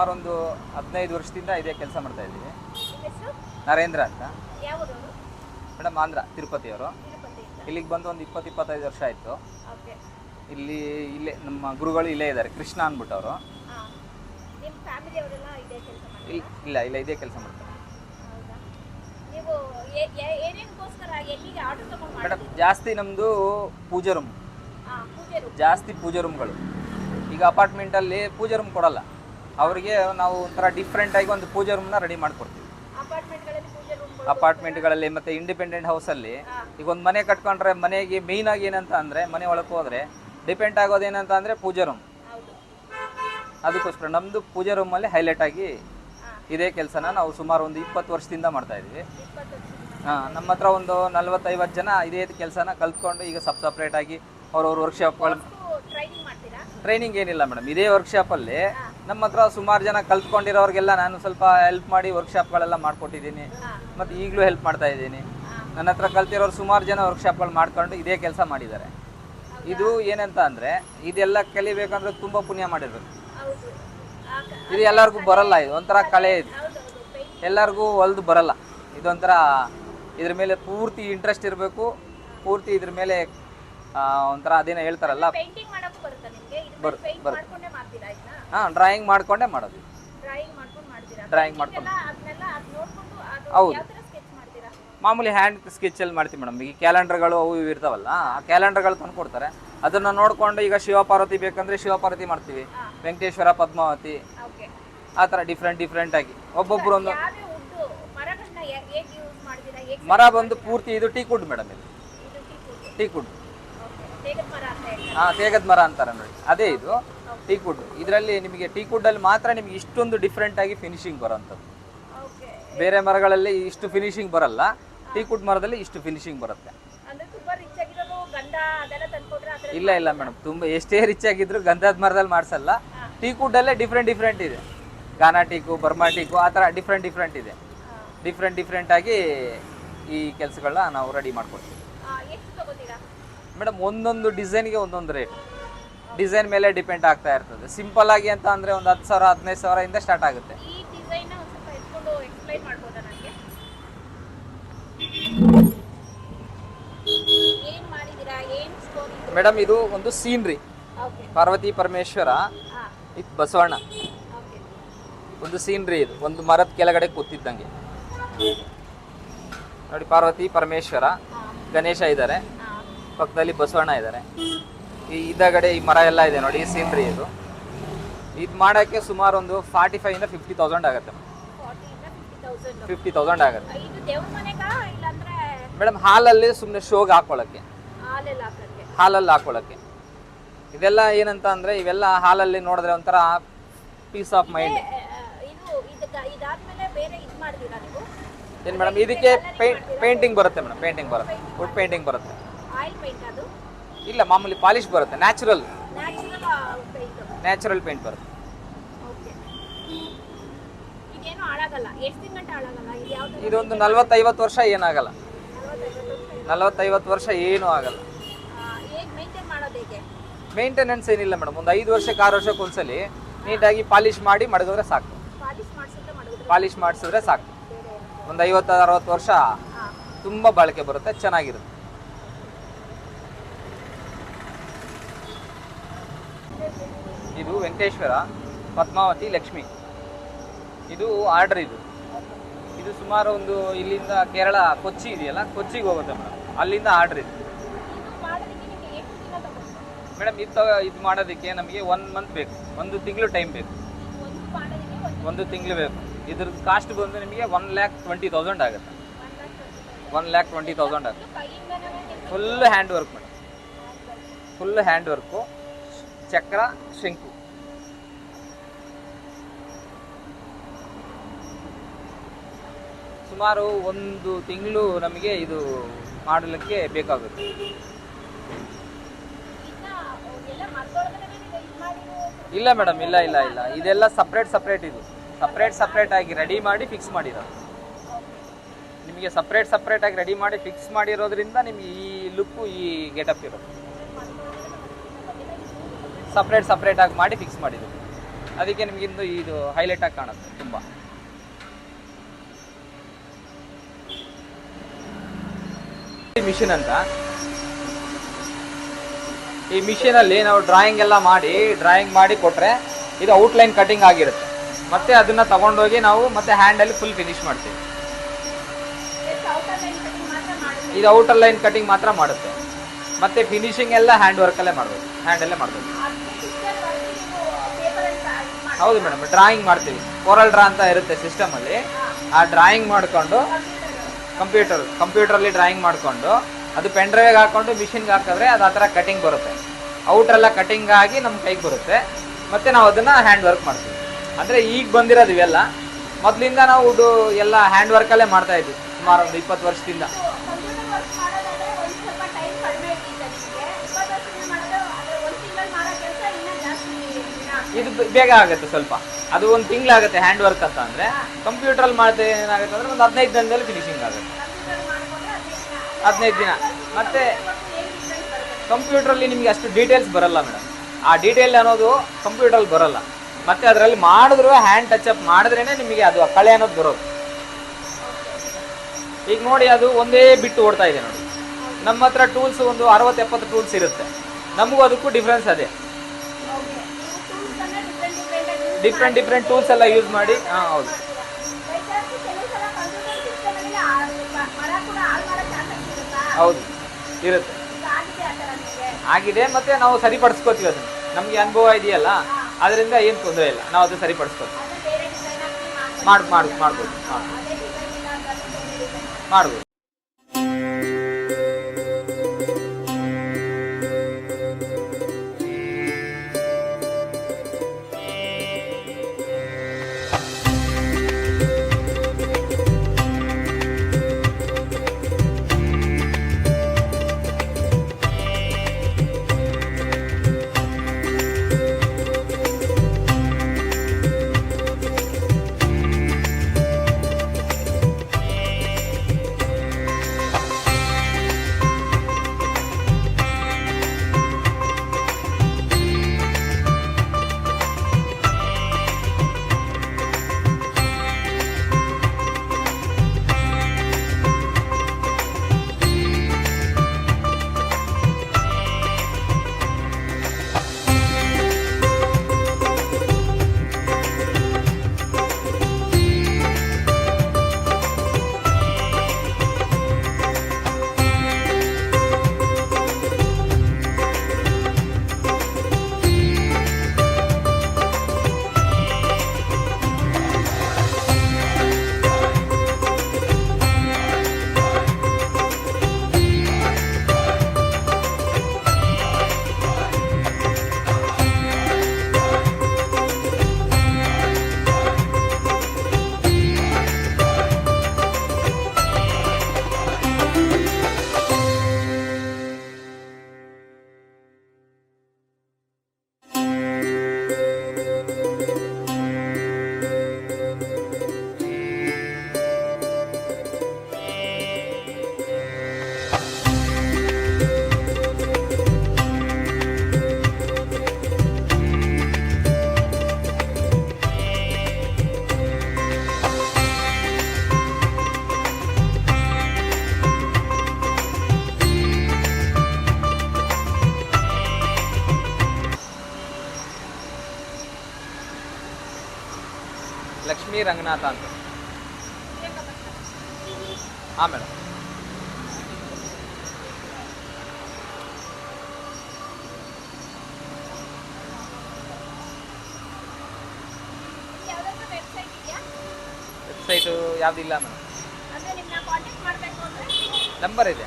ಸುಮಾರು ಒಂದು 15 ವರ್ಷದಿಂದ ಇದೇ ಕೆಲಸ ಮಾಡ್ತಾ ಇದ್ದೀವಿ. ನರೇಂದ್ರ ಅಂತ ಮೇಡಮ್, ಆಂಧ್ರ ತಿರುಪತಿಯವರು. ಇಲ್ಲಿಗೆ ಬಂದು ಒಂದು 20-25 ವರ್ಷ ಆಯಿತು. ಇಲ್ಲೇ ನಮ್ಮ ಗುರುಗಳು ಇಲ್ಲೇ ಇದ್ದಾರೆ, ಕೃಷ್ಣ ಅಂದ್ಬಿಟ್ಟು ಅವರು. ಇಲ್ಲ ಇದೇ ಕೆಲಸ ಮಾಡ್ತಾರೆ ಮೇಡಮ್. ಜಾಸ್ತಿ ನಮ್ಮದು ಪೂಜೆ ರೂಮ್, ಜಾಸ್ತಿ ಪೂಜೆ ರೂಮ್ಗಳು. ಈಗ ಅಪಾರ್ಟ್ಮೆಂಟಲ್ಲಿ ಪೂಜೆ ರೂಮ್ ಕೊಡಲ್ಲ, ಅವರಿಗೆ ನಾವು ಒಂಥರ ಡಿಫ್ರೆಂಟಾಗಿ ಒಂದು ಪೂಜೆ ರೂಮ್ನ ರೆಡಿ ಮಾಡಿಕೊಡ್ತೀವಿ ಅಪಾರ್ಟ್ಮೆಂಟ್ಗಳಲ್ಲಿ. ಮತ್ತು ಇಂಡಿಪೆಂಡೆಂಟ್ ಹೌಸಲ್ಲಿ ಈಗ ಒಂದು ಮನೆ ಕಟ್ಕೊಂಡ್ರೆ ಮನೆಗೆ ಮೇಯ್ನಾಗಿ ಏನಂತ ಅಂದರೆ, ಮನೆ ಒಳಗೆ ಹೋದರೆ ಡಿಪೆಂಡ್ ಆಗೋದೇನಂತ ಅಂದರೆ ಪೂಜೆ ರೂಮ್. ಅದಕ್ಕೋಸ್ಕರ ನಮ್ಮದು ಪೂಜೆ ರೂಮಲ್ಲಿ ಹೈಲೈಟ್ ಆಗಿ ಇದೇ ಕೆಲಸನ ನಾವು ಸುಮಾರು ಒಂದು 20 ವರ್ಷದಿಂದ ಮಾಡ್ತಾಯಿದ್ದೀವಿ. ನಮ್ಮ ಹತ್ರ ಒಂದು 40-50 ಜನ ಇದೇ ಕೆಲಸನ ಕಲ್ತ್ಕೊಂಡು ಈಗ ಸಪ್ರೇಟಾಗಿ ಅವ್ರವ್ರ ವರ್ಕ್ಶಾಪ್ಗಳು. ಟ್ರೈನಿಂಗ್ ಏನಿಲ್ಲ ಮೇಡಮ್, ಇದೇ ವರ್ಕ್ಶಾಪಲ್ಲಿ ನಮ್ಮ ಹತ್ರ ಸುಮಾರು ಜನ ಕಲ್ತ್ಕೊಂಡಿರೋರಿಗೆಲ್ಲ ನಾನು ಸ್ವಲ್ಪ ಹೆಲ್ಪ್ ಮಾಡಿ ವರ್ಕ್ಶಾಪ್ಗಳೆಲ್ಲ ಮಾಡಿಕೊಟ್ಟಿದ್ದೀನಿ. ಮತ್ತು ಈಗಲೂ ಹೆಲ್ಪ್ ಮಾಡ್ತಾ ಇದ್ದೀನಿ. ನನ್ನ ಹತ್ರ ಕಲ್ತಿರೋರು ಸುಮಾರು ಜನ ವರ್ಕ್ಶಾಪ್ಗಳು ಮಾಡ್ಕೊಂಡು ಇದೇ ಕೆಲಸ ಮಾಡಿದ್ದಾರೆ. ಇದು ಏನಂತ ಅಂದರೆ, ಇದೆಲ್ಲ ಕಲಿಬೇಕಂದ್ರೆ ತುಂಬ ಪುಣ್ಯ ಮಾಡಿರ್ಬೇಕು. ಇದು ಎಲ್ಲರಿಗೂ ಬರಲ್ಲ, ಇದು ಒಂಥರ ಕಲೆ. ಇದು ಎಲ್ಲರಿಗೂ ಹೊಲ್ದು ಬರಲ್ಲ. ಇದೊಂಥರ ಇದ್ರ ಮೇಲೆ ಪೂರ್ತಿ ಇಂಟ್ರೆಸ್ಟ್ ಇರಬೇಕು, ಪೂರ್ತಿ ಇದ್ರ ಮೇಲೆ ಒಂಥರ ಅದೇನೋ ಹೇಳ್ತಾರಲ್ಲ, ಹಾಂ, ಡ್ರಾಯಿಂಗ್ ಮಾಡಿಕೊಂಡೇ ಮಾಡೋದು. ಡ್ರಾಯಿಂಗ್ ಮಾಡ್ಕೊಂಡು ಹೌದು, ಮಾಮೂಲಿ ಹ್ಯಾಂಡ್ ಸ್ಕೆಚಲ್ಲಿ ಮಾಡ್ತೀವಿ ಮೇಡಮ್. ಈಗ ಕ್ಯಾಲೆಂಡರ್ಗಳು ಅವು ಇವು ಇರ್ತಾವಲ್ಲ, ಆ ಕ್ಯಾಲೆಂಡರ್ಗಳು ತಂದು ಕೊಡ್ತಾರೆ, ಅದನ್ನು ನೋಡಿಕೊಂಡು ಈಗ ಶಿವಪಾರ್ವತಿ ಬೇಕಂದರೆ ಶಿವಪಾರ್ವತಿ ಮಾಡ್ತೀವಿ, ವೆಂಕಟೇಶ್ವರ, ಪದ್ಮಾವತಿ, ಆ ಥರ ಡಿಫ್ರೆಂಟಾಗಿ ಒಬ್ಬೊಬ್ಬರು ಒಂದು. ಮರ ಬಂದು ಪೂರ್ತಿ ಇದು ಟೀಕುಡ್ ಮೇಡಮ್. ಇದು ಟೀಕುಡ್, ಹಾಂ, ತೇಗದ ಮರ ಅಂತಾರೆ ನೋಡಿ, ಅದೇ ಇದು ಟೀಕುಡ್. ಇದರಲ್ಲಿ ನಿಮಗೆ ಟೀಕುಡ್ಡಲ್ಲಿ ಮಾತ್ರ ನಿಮಗೆ ಇಷ್ಟೊಂದು ಡಿಫ್ರೆಂಟಾಗಿ ಫಿನಿಶಿಂಗ್ ಬರೋಂಥದ್ದು. ಬೇರೆ ಮರಗಳಲ್ಲಿ ಇಷ್ಟು ಫಿನಿಶಿಂಗ್ ಬರಲ್ಲ, ಟೀಕುಡ್ ಮರದಲ್ಲಿ ಇಷ್ಟು ಫಿನಿಶಿಂಗ್ ಬರುತ್ತೆ. ಇಲ್ಲ ಮೇಡಮ್, ತುಂಬ ಎಷ್ಟೇ ರಿಚ್ ಆಗಿದ್ರು ಗಂಧದ ಮರದಲ್ಲಿ ಮಾಡಿಸಲ್ಲ. ಟೀಕುಡ್ಡಲ್ಲೇ ಡಿಫ್ರೆಂಟ್ ಇದೆ. ಗಾನಾ ಟೀಕು, ಬರ್ಮಾ ಟೀಕು, ಆ ಥರ ಡಿಫ್ರೆಂಟ್ ಇದೆ. ಡಿಫ್ರೆಂಟಾಗಿ ಈ ಕೆಲಸಗಳನ್ನ ನಾವು ರೆಡಿ ಮಾಡ್ಕೊಡ್ತೀವಿ ಮೇಡಮ್. ಒಂದೊಂದು ಡಿಸೈನ್ಗೆ ಒಂದೊಂದು ರೇಟ್, ಡಿಸೈನ್ ಮೇಲೆ ಡಿಪೆಂಡ್ ಆಗ್ತಾ ಇರ್ತದೆ. ಸಿಂಪಲ್ ಆಗಿ ಅಂತ ಅಂದರೆ ಒಂದು 10,000 15,000 ಇಂದ ಸ್ಟಾರ್ಟ್ ಆಗುತ್ತೆ. ಮೇಡಮ್, ಇದು ಒಂದು ಸೀನ್ರಿ, ಪಾರ್ವತಿ ಪರಮೇಶ್ವರ ಇದು ಬಸವಣ್ಣ, ಒಂದು ಸೀನ್ರಿ. ಇದು ಒಂದು ಮರದ ಕೆಳಗಡೆ ಕೂತಿದ್ದಂಗೆ ನೋಡಿ. ಪಾರ್ವತಿ ಪರಮೇಶ್ವರ, ಗಣೇಶ ಇದ್ದಾರೆ, ಪಕ್ಕದಲ್ಲಿ ಬಸವಣ್ಣ ಇದ್ದಾರೆ. ಈ ಇದಗಡೆ ಈ ಮರ ಎಲ್ಲ ಇದೆ ನೋಡಿ, ಈ ಸೀನ್ರಿ. ಇದು ಮಾಡೋಕ್ಕೆ ಸುಮಾರು ಒಂದು 45,000 ಇಂದ 50,000 ಆಗುತ್ತೆ. 50,000 ಆಗುತ್ತೆ ಮೇಡಮ್. ಹಾಲಲ್ಲಿ ಸುಮ್ಮನೆ ಶೋಗೆ ಹಾಕೊಳ್ಳೋಕ್ಕೆ, ಹಾಲಲ್ಲಿ ಹಾಕೊಳ್ಳೋಕ್ಕೆ. ಇದೆಲ್ಲ ಏನಂತ ಅಂದರೆ, ಇವೆಲ್ಲ ಹಾಲಲ್ಲಿ ನೋಡಿದ್ರೆ ಒಂಥರ ಪೀಸ್ ಆಫ್ ಮೈಂಡ್. ಏನು ಮೇಡಮ್, ಇದಕ್ಕೆ ಪೇಂಟಿಂಗ್ ಬರುತ್ತೆ ಮೇಡಮ್. ಪೇಂಟಿಂಗ್ ಬರುತ್ತೆ, ವುಡ್ ಪೇಂಟಿಂಗ್ ಬರುತ್ತೆ. ಇಲ್ಲ, ಮಾಮೂಲಿ ಪಾಲಿಶ್ ಬರುತ್ತೆ, ನ್ಯಾಚುರಲ್ ಪೇಂಟ್ ಬರುತ್ತೆ. ಇದೊಂದು 40-50 ವರ್ಷ ಏನಾಗಲ್ಲ. 40-50 ವರ್ಷ ಏನೂ ಆಗಲ್ಲ. ಮೇಂಟೆನೆನ್ಸ್ ಏನಿಲ್ಲ ಮೇಡಮ್. ಒಂದು 5 ವರ್ಷಕ್ಕೆ 6 ವರ್ಷಕ್ಕೆ ಒಂದ್ಸಲಿ ನೀಟಾಗಿ ಪಾಲಿಶ್ ಮಾಡಿ ಮಡಗಿದ್ರೆ ಸಾಕು. ಪಾಲಿಶ್ ಮಾಡಿಸಿದ್ರೆ ಸಾಕು. ಒಂದು 50-60 ವರ್ಷ ತುಂಬ ಬಾಳಿಕೆ ಬರುತ್ತೆ, ಚೆನ್ನಾಗಿರುತ್ತೆ. ಇದು ವೆಂಕಟೇಶ್ವರ, ಪದ್ಮಾವತಿ, ಲಕ್ಷ್ಮಿ. ಇದು ಆರ್ಡರ್. ಇದು ಸುಮಾರು ಒಂದು ಇಲ್ಲಿಂದ ಕೇರಳ ಕೊಚ್ಚಿ ಇದೆಯಲ್ಲ, ಕೊಚ್ಚಿಗೆ ಹೋಗುತ್ತೆ ಮೇಡಮ್. ಅಲ್ಲಿಂದ ಆರ್ಡರ್ ಇದೆ ಮೇಡಮ್. ಇದು ಮಾಡೋದಕ್ಕೆ ನಮಗೆ 1 ಮಂತ್ ಬೇಕು, 1 ತಿಂಗಳು ಟೈಮ್ ಬೇಕು. 1 ತಿಂಗಳು ಬೇಕು. ಇದ್ರದ್ದು ಕಾಸ್ಟ್ ಬಂದು ನಿಮಗೆ 1,20,000 ಆಗುತ್ತೆ. 1,20,000 ಆಗುತ್ತೆ. Full hand work madam, full hand work, ಚಕ್ರ, ಶಂಕು. ಸುಮಾರು 1 ತಿಂಗಳು ನಮಗೆ ಇದು ಮಾಡಲಿಕ್ಕೆ ಬೇಕಾಗುತ್ತೆ. ಇಲ್ಲ ಮೇಡಮ್, ಇಲ್ಲ ಇದೆಲ್ಲ ಸಪ್ರೇಟ್. ಇದು ಸಪ್ರೇಟ್ ಆಗಿ ರೆಡಿ ಮಾಡಿ ಫಿಕ್ಸ್ ಮಾಡಿರೋದು. ನಿಮಗೆ ಸಪ್ರೇಟ್ ಆಗಿ ರೆಡಿ ಮಾಡಿ ಫಿಕ್ಸ್ ಮಾಡಿರೋದ್ರಿಂದ ನಿಮಗೆ ಈ ಲುಕ್ಕು, ಈ ಗೆಟಪ್ ಇರೋದು. ಸಪ್ರೇಟ್ ಆಗಿ ಮಾಡಿ ಫಿಕ್ಸ್ ಮಾಡಿರೋದು. ಅದಕ್ಕೆ ನಿಮ್ಗೆ ಇದು ಹೈಲೈಟ್ ಆಗಿ ಕಾಣುತ್ತೆ ತುಂಬ. ಮಿಷಿನ್ ಅಂತ, ಈ ಮಿಷಿನ್ ಅಲ್ಲಿ ನಾವು ಡ್ರಾಯಿಂಗ್ ಮಾಡಿ ಕೊಟ್ರೆ ಇದು ಔಟ್ಲೈನ್ ಕಟಿಂಗ್ ಆಗಿರುತ್ತೆ. ಮತ್ತೆ ಅದನ್ನ ತಗೊಂಡೋಗಿ ನಾವು ಮತ್ತೆ ಹ್ಯಾಂಡಲ್ಲಿ ಫುಲ್ ಫಿನಿಶ್ ಮಾಡ್ತೀವಿ. ಇದು ಔಟರ್ ಲೈನ್ ಕಟಿಂಗ್ ಮಾತ್ರ ಮಾಡುತ್ತೆ. ಮತ್ತೆ ಫಿನಿಶಿಂಗ್ ಎಲ್ಲ ಹ್ಯಾಂಡ್ ವರ್ಕಲ್ಲೇ ಮಾಡಬೇಕು, ಹ್ಯಾಂಡಲ್ಲೇ ಮಾಡಬೇಕು. ಹೌದು ಮೇಡಮ್, ಡ್ರಾಯಿಂಗ್ ಮಾಡ್ತೀವಿ. ಕೋರಲ್ ಡ್ರಾ ಅಂತ ಇರುತ್ತೆ ಸಿಸ್ಟಮಲ್ಲಿ. ಆ ಡ್ರಾಯಿಂಗ್ ಮಾಡಿಕೊಂಡು ಕಂಪ್ಯೂಟ್ರಲ್ಲಿ ಡ್ರಾಯಿಂಗ್ ಮಾಡಿಕೊಂಡು ಅದು ಪೆನ್ ಡ್ರೈವ್ಗೆ ಹಾಕೊಂಡು ಮಿಷಿನ್ಗೆ ಹಾಕಿದ್ರೆ ಅದು ಆ ಥರ ಕಟಿಂಗ್ ಬರುತ್ತೆ. ಔಟ್ರೆಲ್ಲ ಕಟಿಂಗ್ ಆಗಿ ನಮ್ಮ ಕೈಗೆ ಬರುತ್ತೆ. ಮತ್ತು ನಾವು ಅದನ್ನು ಹ್ಯಾಂಡ್ ವರ್ಕ್ ಮಾಡ್ತೀವಿ. ಅಂದರೆ ಈಗ ಬಂದಿರೋದು ಇವೆಲ್ಲ. ಮೊದಲಿಂದ ನಾವು ಎಲ್ಲ ಹ್ಯಾಂಡ್ ವರ್ಕಲ್ಲೇ ಮಾಡ್ತಾ ಇದ್ವಿ ಸುಮಾರು ಒಂದು 20 ವರ್ಷದಿಂದ. ಇದು ಬೇಗ ಆಗುತ್ತೆ ಸ್ವಲ್ಪ. ಅದು ಒಂದು ತಿಂಗಳಾಗುತ್ತೆ ಹ್ಯಾಂಡ್ ವರ್ಕ್ ಅಂತ ಅಂದರೆ. ಕಂಪ್ಯೂಟ್ರಲ್ಲಿ ಮಾಡಿದ್ರೆ ಏನಾಗುತ್ತೆ ಅಂದರೆ ಒಂದು 15 ದಿನದಲ್ಲಿ ಫಿನಿಶಿಂಗ್ ಆಗುತ್ತೆ. 15 ದಿನ. ಮತ್ತು ಕಂಪ್ಯೂಟ್ರಲ್ಲಿ ನಿಮಗೆ ಅಷ್ಟು ಡೀಟೇಲ್ಸ್ ಬರಲ್ಲ ಮೇಡಮ್. ಆ ಡೀಟೇಲ್ ಅನ್ನೋದು ಕಂಪ್ಯೂಟ್ರಲ್ಲಿ ಬರಲ್ಲ. ಮತ್ತು ಅದರಲ್ಲಿ ಮಾಡಿದ್ರು ಹ್ಯಾಂಡ್ ಟಚ್ ಮಾಡಿದ್ರೇ ನಿಮಗೆ ಅದು ಕಳೆ ಅನ್ನೋದು ಬರೋದು. ಈಗ ನೋಡಿ, ಅದು ಒಂದೇ ಬಿಟ್ಟು ಓಡ್ತಾ ಇದೆ ನೋಡಿ. ನಮ್ಮ ಹತ್ರ ಟೂಲ್ಸ್ ಒಂದು 60-70 ಟೂಲ್ಸ್ ಇರುತ್ತೆ. ನಮಗೂ ಅದಕ್ಕೂ ಡಿಫ್ರೆನ್ಸ್ ಅದೇ. ಡಿಫ್ರೆಂಟ್ ಟೂಲ್ಸ್ ಎಲ್ಲ ಯೂಸ್ ಮಾಡಿ. ಹೌದು ಹೌದು ಇರುತ್ತೆ, ಆಗಿದೆ. ಮತ್ತು ನಾವು ಸರಿಪಡಿಸ್ಕೋತೀವಿ ಅದನ್ನು. ನಮಗೆ ಅನುಭವ ಇದೆಯಲ್ಲ, ಅದರಿಂದ ಏನು ತೊಂದರೆ ಇಲ್ಲ. ನಾವು ಅದು ಸರಿಪಡಿಸ್ಕೋತೀವಿ. ಮಾಡ್ಬೋದು. ಲಕ್ಷ್ಮೀ ರಂಗನಾಥ ಅಂತ. ಹಾಂ ಮೇಡಮ್. ವೆಬ್ಸೈಟು ಯಾವುದಿಲ್ಲ ಮೇಡಮ್. ನಂಬರ್ ಇದೆ.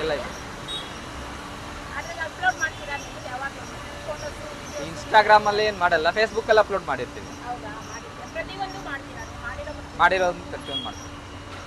ಎಲ್ಲ ಇದೆ. ಇನ್ಸ್ಟಾಗ್ರಾಮಲ್ಲಿ ಏನು ಮಾಡಲ್ಲ, ಫೇಸ್ಬುಕ್ಕಲ್ಲಿ ಅಪ್ಲೋಡ್ ಮಾಡಿರ್ತೀವಿ. ಮಾಡಿರೋದು ಪ್ರತಿಯೊಂದು ಮಾಡ್ತೀವಿ.